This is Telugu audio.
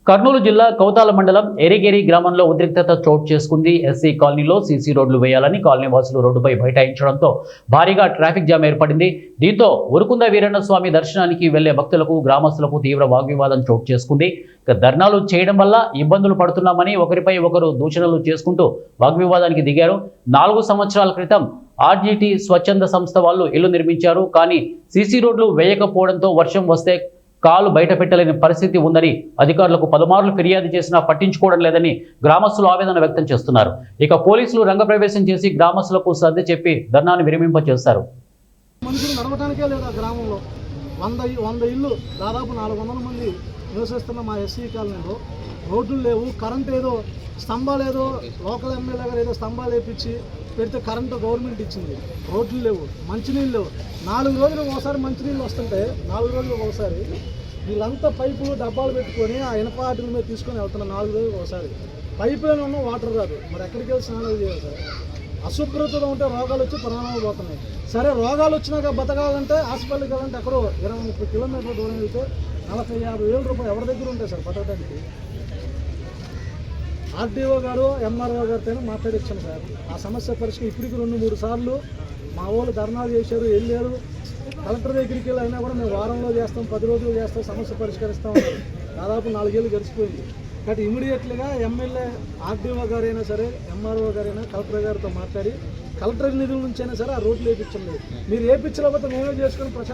కర్నూలు జిల్లా కౌతాల మండలం ఎరిగేరి గ్రామంలో ఉద్రిక్తత చోటు చేసుకుంది. ఎస్సీ కాలనీలో సీసీ రోడ్లు వేయాలని కాలనీ వాసులు రోడ్డుపై బైఠాయించడంతో భారీగా ట్రాఫిక్ జామ్ ఏర్పడింది. దీంతో ఉరుకుంద వీరన్న స్వామి దర్శనానికి వెళ్లే భక్తులకు గ్రామస్తులకు తీవ్ర వాగ్వివాదం చోటు చేసుకుంది. ధర్నాలు చేయడం వల్ల ఇబ్బందులు పడుతున్నామని ఒకరిపై ఒకరు దూషణలు చేసుకుంటూ వాగ్వివాదానికి దిగారు. 4 సంవత్సరాల క్రితం ఆర్జీటీ స్వచ్ఛంద సంస్థ వాళ్ళు ఇల్లు నిర్మించారు. కానీ సీసీ రోడ్లు వేయకపోవడంతో వర్షం వస్తే కాలు బయట పెట్టలేని పరిస్థితి ఉందని అధికారులకు పలుమార్లు ఫిర్యాదు చేసినా పట్టించుకోవడం లేదని గ్రామస్తులు ఆవేదన వ్యక్తం చేస్తున్నారు. ఇక పోలీసులు రంగప్రవేశం చేసి గ్రామస్తులకు సర్ది చెప్పి ధర్నాను విరమింపచేశారు. మనుషులు నడవడానికే లేదా గ్రామంలో 100 ఇల్లు దాదాపు 400 మంది నివసిస్తున్న మా ఎస్సీ కాలనీలో రోడ్లు లేవు. కరెంట్ ఏదో స్తంభాలు ఏదో లోకల్ ఎమ్మెల్యే గారు ఏదో స్తంభాలు వేపించి పెడితే కరెంటు గవర్నమెంట్ ఇచ్చింది. రోడ్లు లేవు, మంచినీళ్ళు లేవు. 4 రోజులకు ఒకసారి మంచినీళ్ళు వస్తుంటే 4 రోజులకు ఒకసారి వీళ్ళంతా పైపులు డబ్బాలు పెట్టుకొని ఆ ఇనప ఆటల మీద తీసుకొని వెళ్తున్నారు. 4 రోజులకు ఒకసారి పైపులో ఉన్న వాటర్ రాదు. మరి ఎక్కడికి వెళ్ళి స్నానాలు చేయాలి సార్? అశుభ్రతలో ఉంటే రోగాలు వచ్చి ప్రాణాలు పోతున్నాయి. సరే, రోగాలు వచ్చినాక బతకాలంటే హాస్పిటల్కి వెళ్ళాలంటే ఎక్కడో 20-30 కిలోమీటర్ల దూరం వెళ్తే 40-50 వేల రూపాయలు ఎవరి దగ్గర ఉంటాయి సార్ బతకడానికి? ఆర్డీఓ గారు ఎంఆర్ఓ గారితో మాట్లాడించాను సార్. ఆ సమస్య పరిస్థితి ఇప్పటికి 2-3 సార్లు మా వాళ్ళు ధర్నాలు చేశారు, వెళ్ళారు. కలెక్టర్ దగ్గరికి వెళ్ళి అయినా కూడా మేము వారంలో చేస్తాం, 10 రోజులు చేస్తాం, సమస్య పరిష్కరిస్తాం అన్నారు. దాదాపు 4 ఏళ్ళు గడిచిపోయింది. కాబట్టి ఇమీడియట్లీగా ఎమ్మెల్యే ఆర్డీఓ గారైనా సరే, ఎంఆర్ఓ గారైనా కలెక్టర్ గారితో మాట్లాడి కలెక్టర్ నిధుల నుంచి అయినా సరే ఆ రోడ్లు వేయించండి. మీరు వేయించలేకపోతే మేమే చేసుకొని